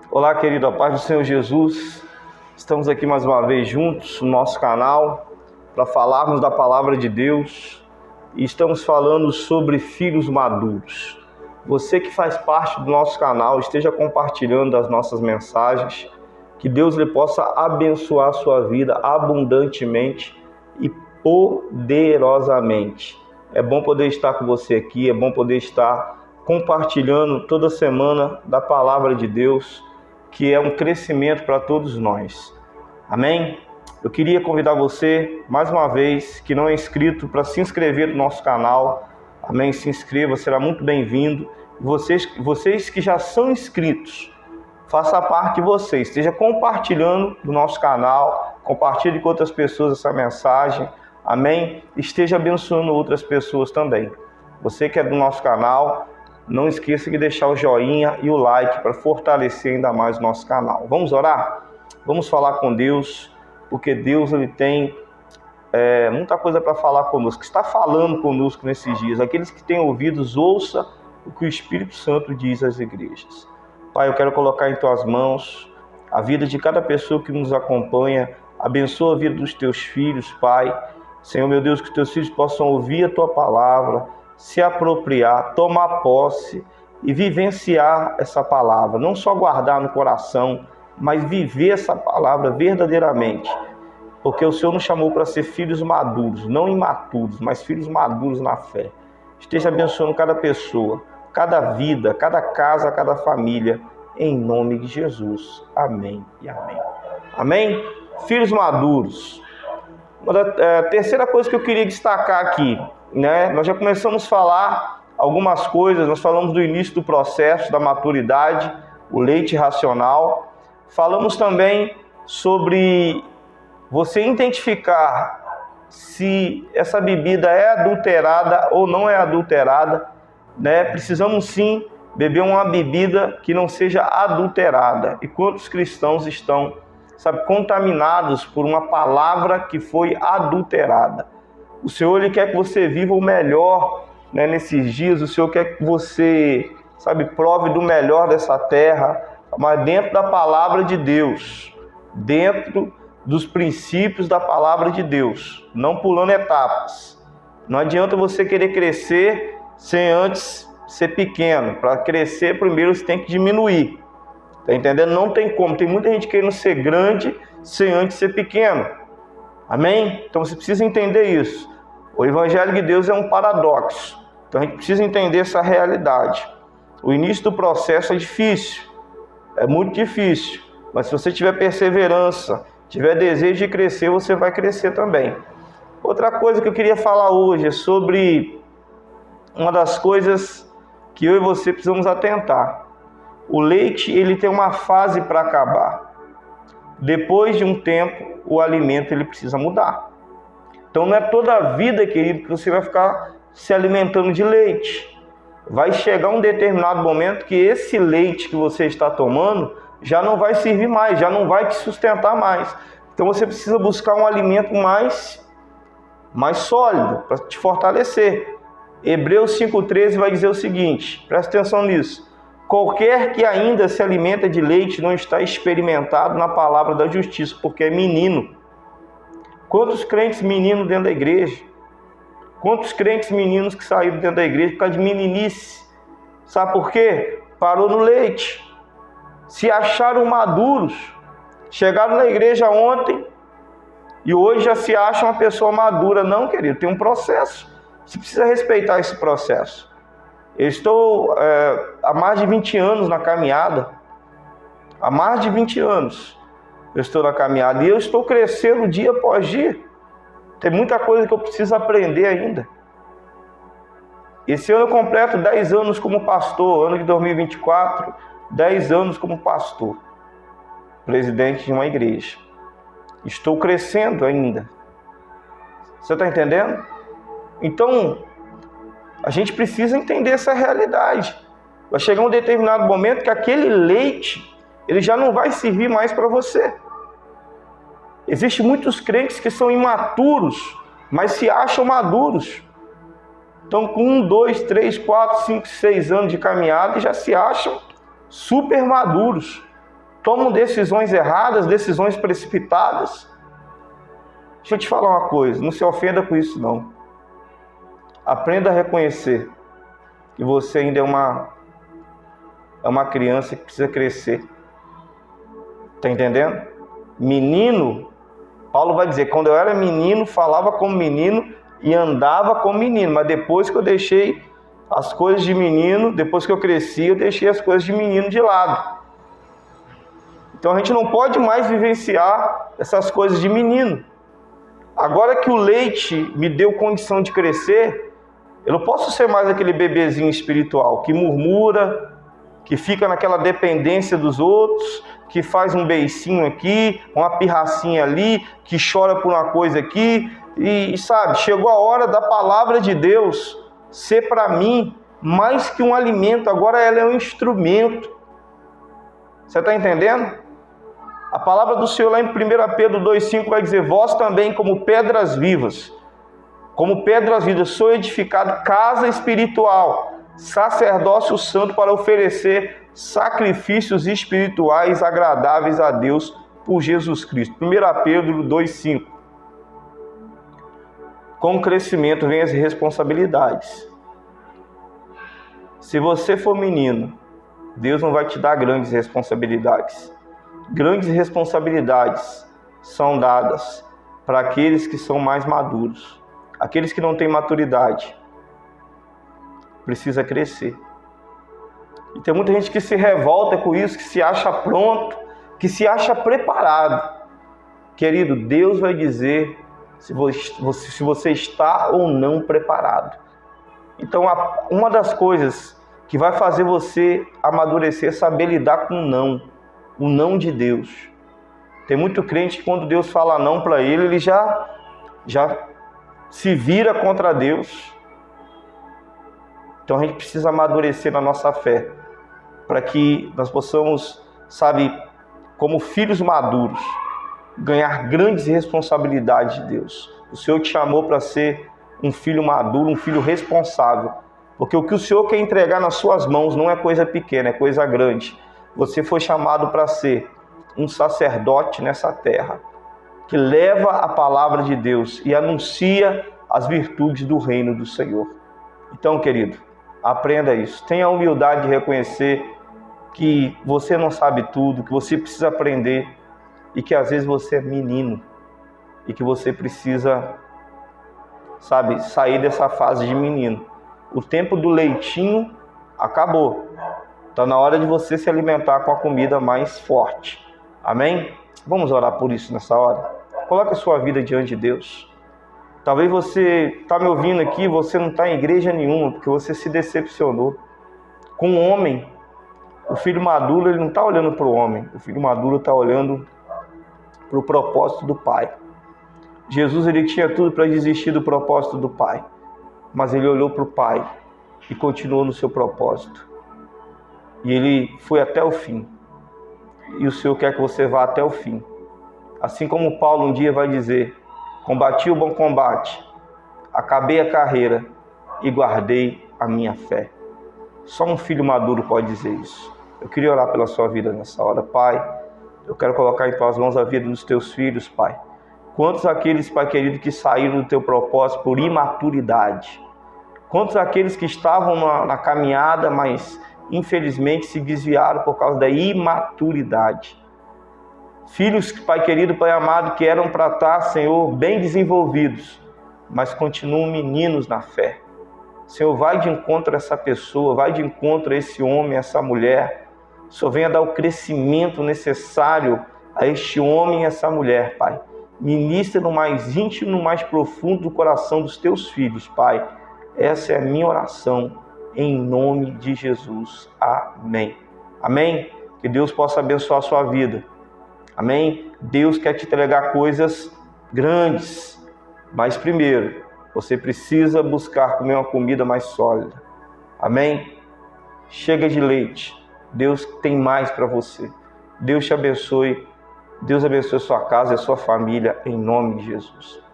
Olá, querido, a paz do Senhor Jesus. Estamos aqui mais uma vez juntos no nosso canal para falarmos da palavra de Deus e estamos falando sobre filhos maduros. Você que faz parte do nosso canal, esteja compartilhando as nossas mensagens, que Deus lhe possa abençoar a sua vida abundantemente e poderosamente. É bom poder estar com você aqui, é bom poder estar compartilhando toda semana da palavra de Deus, que é um crescimento para todos nós. Amém? Eu queria convidar você, mais uma vez, que não é inscrito, para se inscrever no nosso canal. Amém? Se inscreva, será muito bem-vindo. Vocês que já são inscritos, faça parte de vocês, esteja compartilhando do nosso canal, compartilhe com outras pessoas essa mensagem. Amém? Esteja abençoando outras pessoas também. Você que é do nosso canal, não esqueça de deixar o joinha e o like para fortalecer ainda mais o nosso canal. Vamos orar? Vamos falar com Deus, porque Deus ele tem muita coisa para falar conosco, está falando conosco nesses dias. Aqueles que têm ouvidos, ouça o que o Espírito Santo diz às igrejas. Pai, eu quero colocar em Tuas mãos a vida de cada pessoa que nos acompanha. Abençoa a vida dos Teus filhos, Pai. Senhor, meu Deus, que os Teus filhos possam ouvir a Tua palavra, se apropriar, tomar posse e vivenciar essa palavra. Não só guardar no coração, mas viver essa palavra verdadeiramente. Porque o Senhor nos chamou para ser filhos maduros, não imaturos, mas filhos maduros na fé. Esteja abençoando cada pessoa, cada vida, cada casa, cada família, em nome de Jesus. Amém e amém. Amém? Filhos maduros. A terceira coisa que eu queria destacar aqui, nós já começamos a falar algumas coisas, nós falamos do início do processo, da maturidade, o leite racional. Falamos também sobre você identificar se essa bebida é adulterada ou não é adulterada. Precisamos sim beber uma bebida que não seja adulterada. E quantos cristãos estão, contaminados por uma palavra que foi adulterada? O Senhor ele quer que você viva o melhor, nesses dias. O Senhor quer que você, prove do melhor dessa terra, mas dentro da palavra de Deus, dentro dos princípios da palavra de Deus, não pulando etapas. Não adianta você querer crescer sem antes ser pequeno. Para crescer, primeiro você tem que diminuir. Tá entendendo? Não tem como. Tem muita gente querendo ser grande sem antes ser pequeno. Amém? Então você precisa entender isso. O Evangelho de Deus é um paradoxo. Então a gente precisa entender essa realidade. O início do processo é difícil. É muito difícil. Mas se você tiver perseverança, tiver desejo de crescer, você vai crescer também. Outra coisa que eu queria falar hoje é sobre uma das coisas que eu e você precisamos atentar. O leite, ele tem uma fase para acabar. Depois de um tempo, o alimento ele precisa mudar. Então não é toda a vida, querido, que você vai ficar se alimentando de leite. Vai chegar um determinado momento que esse leite que você está tomando já não vai servir mais, já não vai te sustentar mais. Então você precisa buscar um alimento mais sólido para te fortalecer. Hebreus 5,13 vai dizer o seguinte, presta atenção nisso. Qualquer que ainda se alimenta de leite não está experimentado na palavra da justiça, porque é menino. Quantos crentes meninos dentro da igreja? Quantos crentes meninos que saíram dentro da igreja por causa de meninice? Sabe por quê? Parou no leite. Se acharam maduros. Chegaram na igreja ontem e hoje já se acha uma pessoa madura. Não, querido, tem um processo. Você precisa respeitar esse processo. Eu estou há mais de 20 anos na caminhada. Há mais de 20 anos eu estou na caminhada e eu estou crescendo dia após dia. Tem muita coisa que eu preciso aprender ainda. Esse ano eu completo 10 anos como pastor, ano de 2024, 10 anos como pastor, presidente de uma igreja. Estou crescendo ainda. Você está entendendo? Então, a gente precisa entender essa realidade. Vai chegar um determinado momento que aquele leite, ele já não vai servir mais para você. Existem muitos crentes que são imaturos, mas se acham maduros. Então, com 1, 2, 3, 4, 5, 6 anos de caminhada, já se acham super maduros. tomam decisões erradas, decisões precipitadas. Deixa eu te falar uma coisa, não se ofenda com isso não. Aprenda a reconhecer que você ainda é uma criança que precisa crescer. Está entendendo? Menino, Paulo vai dizer, quando eu era menino, falava como menino e andava como menino, mas depois que eu deixei as coisas de menino, depois que eu cresci, eu deixei as coisas de menino de lado. Então a gente não pode mais vivenciar essas coisas de menino. Agora que o leite me deu condição de crescer, eu não posso ser mais aquele bebezinho espiritual que murmura, que fica naquela dependência dos outros, que faz um beicinho aqui, uma pirracinha ali, que chora por uma coisa aqui. E sabe, chegou a hora da palavra de Deus ser para mim mais que um alimento, agora ela é um instrumento. Você está entendendo? A palavra do Senhor lá em 1 Pedro 2,5 vai dizer, vós também como pedras vivas, sou edificado casa espiritual, sacerdócio santo para oferecer sacrifícios espirituais agradáveis a Deus por Jesus Cristo. 1 Pedro 2,5. Com o crescimento vem as responsabilidades. Se você for menino, Deus não vai te dar grandes responsabilidades. Grandes responsabilidades são dadas para aqueles que são mais maduros. Aqueles que não têm maturidade precisa crescer. E tem muita gente que se revolta com isso, que se acha pronto, que se acha preparado. Querido, Deus vai dizer se você está ou não preparado. Então, uma das coisas que vai fazer você amadurecer é saber lidar com o não de Deus. Tem muito crente que quando Deus fala não para ele já se vira contra Deus. Então a gente precisa amadurecer na nossa fé, para que nós possamos, sabe, como filhos maduros, ganhar grandes responsabilidades de Deus. O Senhor te chamou para ser um filho maduro, um filho responsável, porque o que o Senhor quer entregar nas suas mãos não é coisa pequena, é coisa grande. Você foi chamado para ser um sacerdote nessa terra, que leva a palavra de Deus e anuncia as virtudes do reino do Senhor. Então, querido, aprenda isso. Tenha a humildade de reconhecer que você não sabe tudo, que você precisa aprender e que às vezes você é menino e que você precisa, sabe, sair dessa fase de menino. O tempo do leitinho acabou. Está na hora de você se alimentar com a comida mais forte. Amém? Vamos orar por isso nessa hora. Coloque a sua vida diante de Deus. Talvez você está me ouvindo aqui e você não está em igreja nenhuma, porque você se decepcionou. Com o homem, o filho maduro ele não está olhando para o homem. O filho maduro está olhando para o propósito do Pai. Jesus ele tinha tudo para desistir do propósito do Pai. Mas ele olhou para o Pai e continuou no seu propósito. E ele foi até o fim. E o Senhor quer que você vá até o fim. Assim como Paulo um dia vai dizer, combati o bom combate, acabei a carreira e guardei a minha fé. Só um filho maduro pode dizer isso. Eu queria orar pela sua vida nessa hora. Pai, eu quero colocar em tuas mãos a vida dos teus filhos, Pai. Quantos aqueles, Pai querido, que saíram do teu propósito por imaturidade? Quantos aqueles que estavam na caminhada, mas infelizmente se desviaram por causa da imaturidade? Filhos, Pai querido, Pai amado, que eram para estar, Senhor, bem desenvolvidos, mas continuam meninos na fé. Senhor, vai de encontro a essa pessoa, vai de encontro a esse homem, a essa mulher. Senhor, venha dar o crescimento necessário a este homem e a essa mulher, Pai. Ministra no mais íntimo, no mais profundo do coração dos teus filhos, Pai. Essa é a minha oração, em nome de Jesus. Amém. Amém? Que Deus possa abençoar a sua vida. Amém? Deus quer te entregar coisas grandes, mas primeiro, você precisa buscar comer uma comida mais sólida. Amém? Chega de leite. Deus tem mais para você. Deus te abençoe. Deus abençoe a sua casa e a sua família, em nome de Jesus.